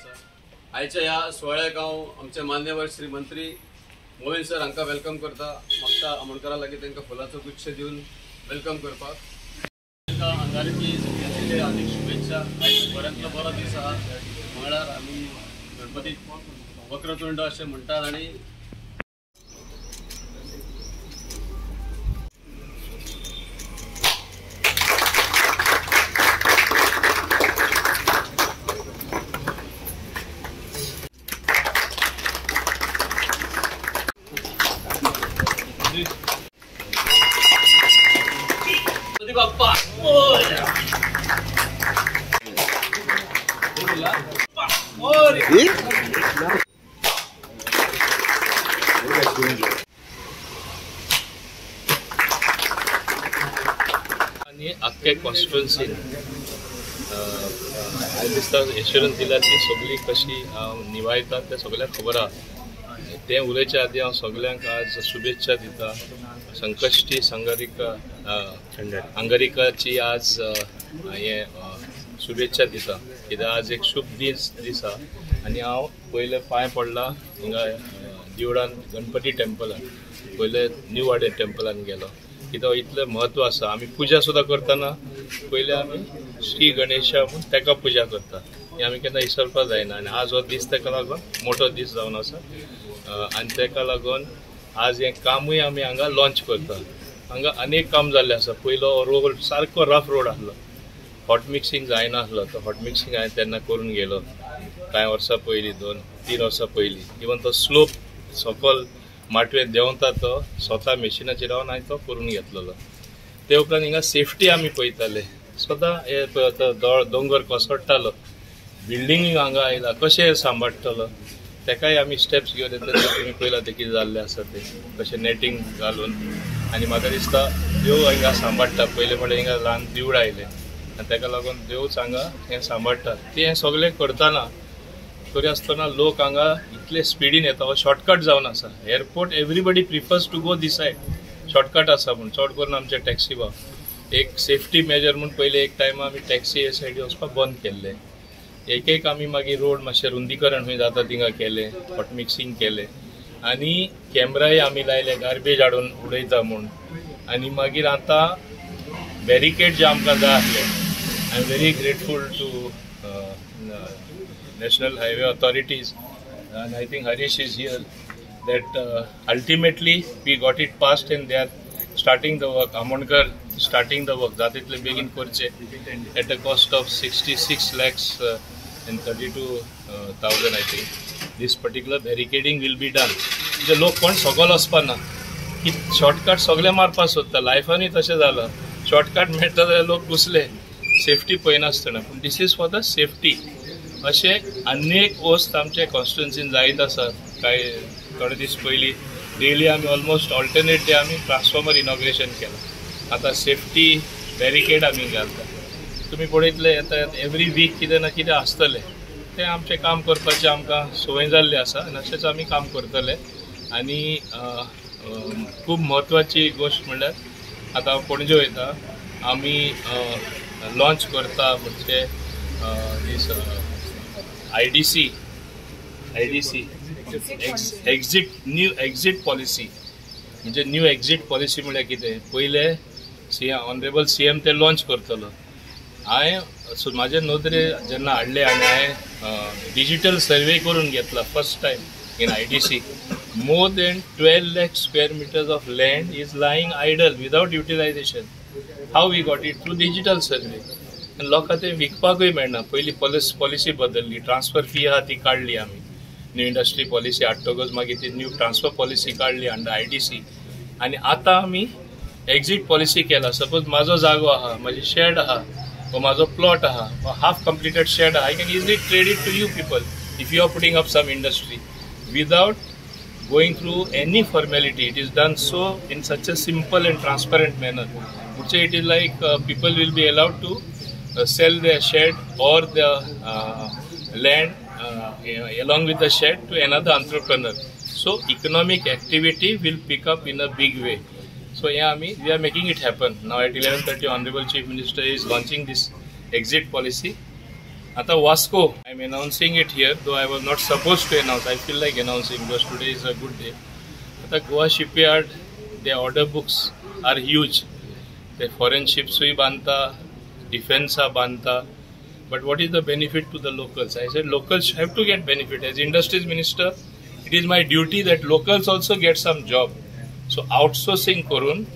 आसा। आयच्या ह्या सुवाळ्याक हांव आमचे मान्यवर श्री मंत्री मोहन सर हांकां वेलकम करता। मागता आमोणकरां लागीं तांकां फुलांचो गुच्छ दिवन वेलकम करपाक। तांकां आंगारकी सगळ्यांचे हार्दिक शुभेच्छा। आयज बऱ्यांतलो बरो दीस आहा, मंगळार आमी गणपतीक वक्रतुंड अशें म्हणटात आनी बाप्पा आणि अख्खे कॉन्स्टिट्युएन्सीन हांवें दिसता एश्युरन्स दिला ती सगळी कशी निभायता तें सगळ्यांक खबर आहा। तें उलयच्या आदी हांव सगळ्यांक आज शुभेच्छा दिता। संकश्टी अंगारिकाची आज हे शुभेच्छा दिता, कित्याक आज एक शुभ दीस आहा। आनी हांव पयले पांय पडला हिंगा दिवडान गणपती टेम्पलान, पयले न्यू वाडे टेम्पलान गेलो, कित्याक इतलें म्हत्व आसा। आमी पुजा सुद्दां करतना पयले आमी श्री गणेशा म्हणून ताका पुजा करता, ही आमी केन्ना विसरपाक जायना। आनी आज हो दीस ताका लागून मोठो दीस जावन आसा आनी ताका लागून आज हे कामूय आमी हांगा लॉन्च करता। हांगा अनेक काम जाल्लें आसा। पयलो रोड सारको रफ रोड आसलो, हॉट मिक्सिंग जायना आसलो, तो हॉट मिक्सिंग हांवें तेन्ना करून गेलो कांय वर्सां पयलीं, 2-3 वर्सां पयलीं। इवन तो स्लोप सकयल माटवे देंवता तो स्वता मेशिनाचेर रावन हांवें तो करून घेतलेलो। ते उपरांत हिंगा सेफ्टी आमी पळयताले, सदां हे दोंगर कोसळटालो, बिल्डिंग हांगा आयला कशें सांबाळटलो तेकाय आमी स्टेप्स घेवन येता। तुमी पळयलां तें कितें जाल्लें आसा तें कशें नेटींग घालून। आनी म्हाका दिसता देव हिंगा सांबाळटा। पयले म्हणल्यार हिंगा ल्हान दिवड आयले आनी ताका लागून देवच हांगा हें सांबाळटा। तें सगळें करतना करी आसतना लोक हांगा इतले स्पिडीन येता, हो शॉर्टकट जावन आसा। Airport everybody prefers to go this side, shortcut आसा म्हूण चड करून आमचे टॅक्सी भाव एक सेफ्टी मेजर म्हूण पयले एक टायमा आमी टॅक्सी हे सायडी वचपाक बंद केल्ले। एक आमी मागीर रोड मातशें रुंदीकरण खंय जाता थिंगा केलें, हॉट मिक्सिंग केलें आनी कॅमेराय आमी लायले गार्बेज हाडून उडयता म्हूण। आनी मागीर आतां बॅरिकेड जे आमकां जाय आसले, I am very grateful to National Highway Authorities and I think Harish is here that ultimately we got it passed and they are starting the work. Amonkar starting the work jatitle begin korche at a cost of 66 lakhs and 32,000 I think. This particular barricading will be done. जे लोक कोण सगळो वचपाना की shortcut सगळे मारपा सोदता, लायफानूय तशें जालां। शॉर्टकट मेळटा जाल्यार लोक घुसले सेफ्टी पळयनासतना, पूण दिस इज फॉर द सेफ्टी। अशे अनेक वस्त आमच्या कॉन्स्टिट्युएन्सीन जायत आसात। कांय थोडे दीस पयलीं डेली आमी ऑलमोस्ट ऑल्टरनेट डे आमी ट्रान्सफॉर्मर इनॉग्रेशन केलां। आतां सेफ्टी बॅरिकेड आमी घालता। तुमी पळयतले येता एवरी वीक कितें ना कितें आसतलें, तें आमचें काम करपाचें आमकां संवय जाल्ली आसा आनी अशेंच आमी काम करतले। आनी खूब म्हत्वाची गोश्ट म्हणल्यार आतां हांव पणजे वयता, आमी लॉन्च करता म्हणजे दीस IDC न्यू एक्झिट पॉलिसी। म्हणजे न्यू एक्झिट पॉलिसी म्हळ्यार कितें, पयले ऑनरेबल CM ते लॉन्च करतलो। हांवें म्हाजे नोदरे जेन्ना हाडले आनी हांवें डिजिटल सर्वे करून घेतला first time in IDC। More than 12 lakh square meters of land is lying idle without utilization. How we got it? Through digital survey. आनी लोकां तें विकपाकूय मेळना। पयलीं पॉलिसी बदलली, ट्रान्सफर फी आहा ती काडली आमी, न्यू इंडस्ट्री पॉलिसी हाडटकच मागीर ती न्यू ट्रान्सफर पॉलिसी काडली अंडर IDC। आनी आतां आमी एक्झिट पॉलिसी केला। सपोज म्हाजो जागो आहा, म्हाजी शेड आहा, वा म्हाजो प्लॉट आहा, वा हाफ कंप्लिटेड शेड आहा, I can easily trade it to you people if you are putting up some industry without going through any formality. It is done so in such a simple and transparent manner. It is like people will be allowed to sell their shed or their land along with the shed to another entrepreneur. So economic activity will pick up in a big way. So yeah, we are making it happen. Now at 11:30, Honorable Chief Minister is launching this exit policy. आता Vasco, I am announcing it here, though I was not supposed to announce. I feel like announcing because today is a good day. आता Goa shipyard, their order books are huge. They foreign ships we बांधता, defense बांधता. But what is the benefit to the locals? I said locals have to get benefit. As industries minister, it is my duty that locals also get some job. So outsourcing Korun,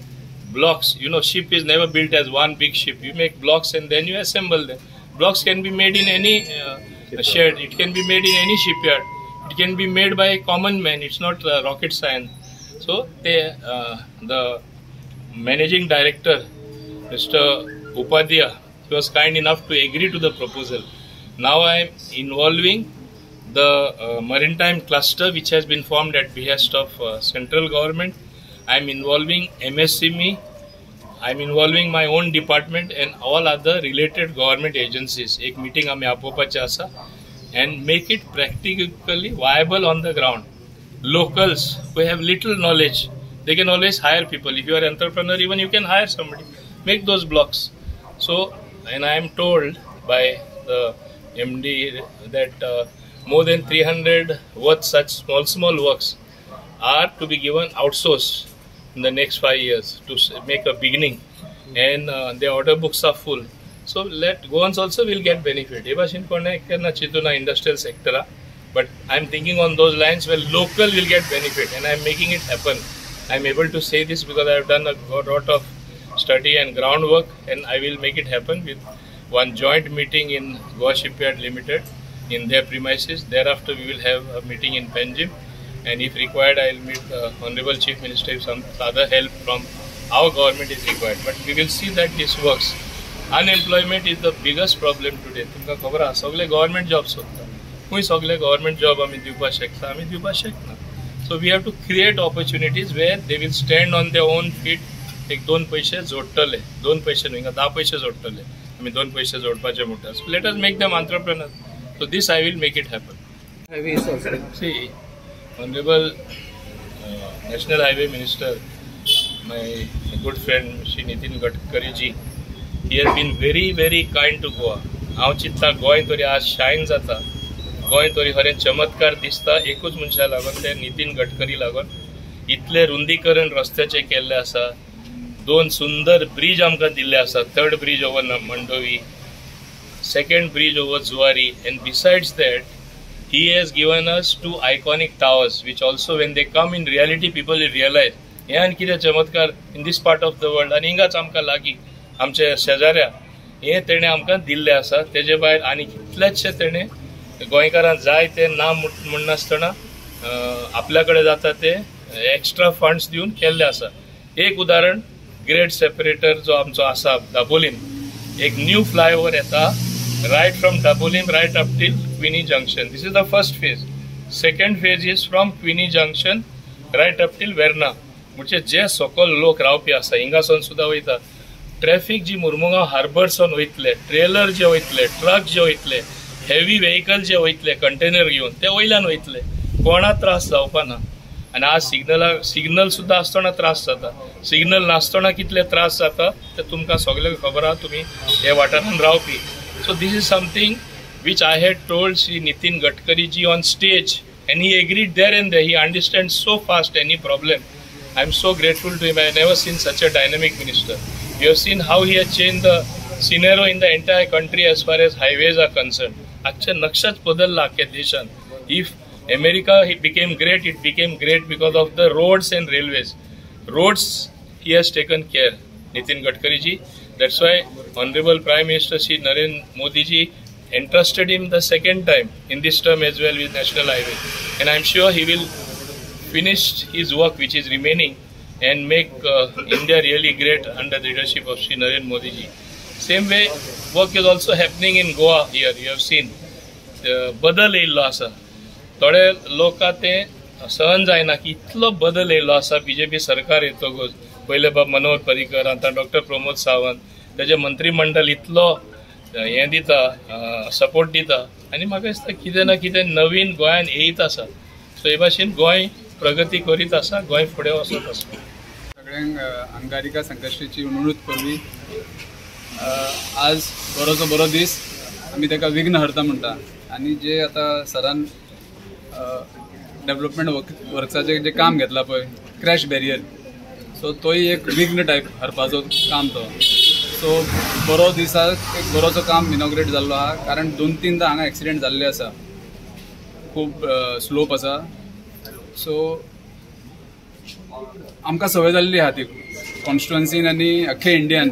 blocks, ship is never built as one big ship. You make blocks and then you assemble them. Blocks can be made in any shed. It can be made in any shipyard. It can be made by a common man. It's not rocket science. So the managing director, Mr. Upadhyaya, he was kind enough to agree to the proposal. Now I am involving the maritime cluster which has been formed at behest of central government. I am involving MSME. I am involving my own department and all other related government agencies. एक meeting आम्ही आपोवपाची आसा and make it practically viable on the ground. Locals who have little knowledge, they can always hire people. If you are an entrepreneur, even you can hire somebody. Make those blocks. So, and I am told by the MD that more than 300 worth such small works are to be given outsourced in the next 5 years to make a beginning, and the order books are full. So let Goans also will get benefit. Ebashin kone karna chituna industrial sector, but I am thinking on those lines where local will get benefit, and I am making it happen. I am able to say this because I have done a lot of study and groundwork, and I will make it happen with one joint meeting in Goa Shipyard Limited in their premises. Thereafter, we will have a meeting in Panjim, and if required, I will meet the Honorable Chief Minister if some other help from our government is required. But we will see that this works. Unemployment is the biggest problem today. तुमका खबर आहा, सगळे government jobs होता. खूंय सगळे government job आमी दिवपा शकता, आमी दिवपा शकना. So we have to create opportunities where they will stand on their own feet. एक 2 पैसे जोडटले, 2 पैसे न्हू, 10 पैसे जोडटले. आमी 2 पैसे जोडपाचे म्हणटा. So let us make them entrepreneurs. So this I will make it happen. See, Honorable National Highway Minister, my good friend Shri Nitin Gadkari ji, he has been very, very kind to Goa. हांव चित्ता गोंय तरी आज शायन जाता, गोंय तरी खरें चमत्कार दिसता एकूच मनशा लागून, ते नितीन गडकरी लागून. इतले रुंदीकरण रस्त्याचे केल्ले आसा, 2 सुंदर ब्रिज आमकां दिल्ले आसा. 3rd bridge over Mandovi, 2nd bridge over Zuari, and besides that he has given us 2 iconic towers which also when they come in reality people will realize हे आनी कितें चमत्कार in this part of the world. आनी हिंगाच आमकां लागीं आमच्या शेजाऱ्या हे तेणें आमकां दिल्लें आसा. तेजे भायर आनी कितलेशे तेणें गोंयकारांक जाय ते ना म्हणनासतना आपल्या कडेन जाता ते एक्स्ट्रा फंड्स दिवन केल्ले आसा. एक उदाहरण, ग्रेड सेपरेटर जो आमचो आसा दाबोलीम, एक न्यू फ्लायओवर येता right from Dabolim right up till Queenie Junction. This is the first phase. Second phase is from Queenie Junction right up till Verna. म्हणजे जे सकल लोक रावपी आसा हिंगासून सुद्धा वयता. ट्रॅफिक जी मुर्मुगांव हार्बरसून वयतले, ट्रेलर जे वयतले, ट्रक जे वयतले, हेवी व्हेकल जे वयतले कंटेनर घेवन ते वयल्यान वयतले, कोणा त्रास जावपा ना. आनी आज सिग्नल सुद्धा आसतना त्रास जाता. सिग्नल नासतना कितले त्रास जाता ते तुमकां सगळ्यांक खबर आहा, तुमी हे वाठारांत रावपी. So this is something which I had told Shri Nitin Gadkari ji on stage, and he agreed there and there. He understands so fast any problem. I am so grateful to him. I have never seen such a dynamic minister. You have seen how he has changed the scenario in the entire country as far as highways are concerned. Achcha nakshach badalla ke deshan. If America became great, it became great because of the roads and railways. Roads he has taken care, Nitin Gadkari ji. That's why Honorable Prime Minister Shri Narendra Modi ji entrusted him the second time in this term as well with National Highway. And I'm sure he will finish his work which is remaining and make India really great under the leadership of Shri Narendra Modi ji. Same way, work is also happening in Goa here. You have seen. बदल येयल्लो आसा. थोडे लोकां तें सहन जायना की इतलो बदल येयल्लो आसा. बीजेपी सरकार येतकूच पहिले बाब मनोहर पर्रीकर, आता डॉक्टर प्रमोद सावंत, तेजे मंत्रिमंडळ इतलो हें दिता, सपोर्ट दिता, आनी म्हाका दिसता कितें ना कितें नवीन गोंयान येयत आसा. सो हे भाशेन गोंय प्रगती करीत आसा, गोंय फुडें वचत आसा. सगळ्यांक अंगारिका संकश्टीची उणीव करवी. आज बरोचो बरो दीस आमी ताका विघ्न हरता म्हणटा आनी जे आता सरान डेव्हलपमेंट वर्क्साचें जे काम घेतला पळय क्रॅश बॅरियर सो तोय एक विघ्न टायप हरपाचो काम तो सो बरो दिसाक एक बरोसो काम इनॉग्रेट जाल्लो आहा कारण 2-3दां हांगा एक्सिडेंट जाल्ले आसा खूब स्लोप आसा सो आमकां संवय जाल्ली आहा ती कॉन्स्टिट्युएन्सीन आनी अख्खे Indian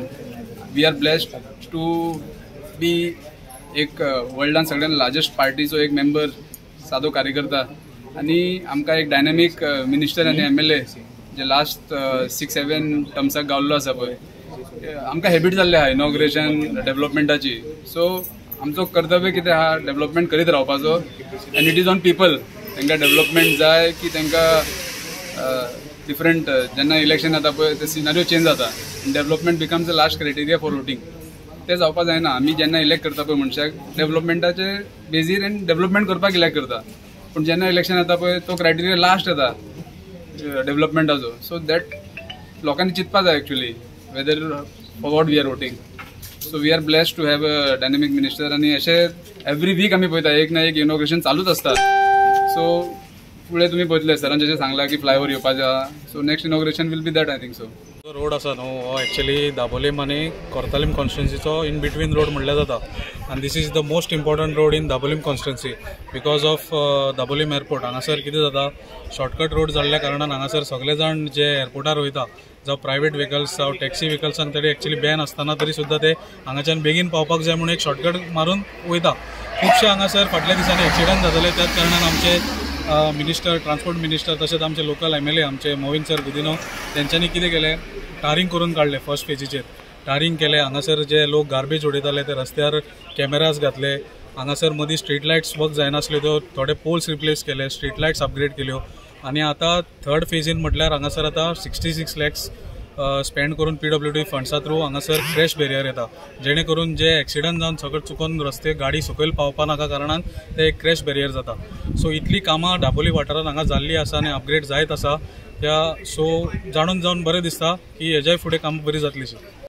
we are blessed to be एक वर्ल्डान सगळ्यान लार्जस्ट पार्टीचो एक मेंबर सादो कार्यकर्ता आनी आमकां एक डायनॅमीक मिनिस्टर आनी MLA जे लास्ट 6-7 टर्म्साक गावल्लो आसा पळय आमकां हॅबीट जाल्ले आहा इनॉग्रेशन डेव्हलपमेंटाची सो आमचो कर्तव्य कितें आहा डेव्हलपमेंट करीत रावपाचो end it is on people तांकां डेव्हलपमेंट जाय की तांकां डिफरंट जेन्ना इलेक्शन जाता पळय ते सिनारियो चेंज जाता development becomes the last criteria for voting ते जावपाक जायना आमी जेन्ना इलेक्ट करता पळय मनशाक डेव्हलपमेंटाचे बेजीर आनी डेव्हलपमेंट करपाक इलेक्ट करता पूण जेन्ना इलेक्शन जाता पळय तो क्रायटेरिया लास्ट येता डेव्हलपमेंटाचो सो दॅट लोकांनी चिंतपाक जाय actually whether for what we are voting so we are blessed to have a dynamic minister आनी अशें एवरी वीक आमी पळयता एक ना एक इनॉग्रेशन चालूच आसता सो फुडें तुमी पळयतले सरान जशें सांगलां की फ्लायओव्हर येवपाचें आहा so next inauguration will be that I think so जो रोड आसा न्हू हो एक्चुअली दाबोलीम आनी कोर्तालीम कॉन्स्टिट्युएन्सीचो इन बिटवीन रोड म्हणल्यार जाता आनी this is the most important road in Dabolim constituency because of Dabolim airport हांगासर कितें जाता शॉर्टकट रोड जाल्ल्या कारणान हांगासर सगळे जाण जे एअरपोर्टार वयता जावं प्रायवेट व्हेकल्स जावं टॅक्सी व्हेकल्सांक तरी एक्चुअली बॅन आसतना तरी सुद्दां ते हांगाच्यान बेगीन पावपाक जाय म्हणून एक शॉर्टकट मारून वयता खुबशे हांगासर फाटल्या दिसांनी एक्सिडंट जाताले त्याच कारणान आमचे मिनिस्टर ट्रान्सपोर्ट मिनिस्टर तशेंच आमचे लोकल MLA आमचे मोविन सर गुदिनो तेंच्यांनी कितें केलें टारिंग करून काडले फर्स्ट फेजीचेर टारिंग केले हांगासर जे लोक गार्बेज उडयताले ते रस्त्यार कॅमेराज घातले हांगासर मदीं स्ट्रीट लायट्स वर्क जायनासल्यो त्यो थोडे पोल्स रिप्लेस केले स्ट्रीट लायट्स अपग्रेड केल्यो आनी आतां थर्ड फेजीन म्हटल्यार हांगासर आतां 66 lakhs स्पेंड करून PWD फंड्सा थ्रू हांगासर क्रॅश बॅरियर येता जेणे करून जे एक्सिडंट जावन सकट चुकोन रस्ते गाडी सकयल पावपा नाका कारणान ते एक क्रॅश बॅरियर जाता सो इतली कामां दाबोली वाठारांत हांगा जाल्ली आसा आनी अपग्रेड जायत आसा त्या सो जाणून जावन बरें दिसता की हेज्याय फुडें कामां बरी जातलीं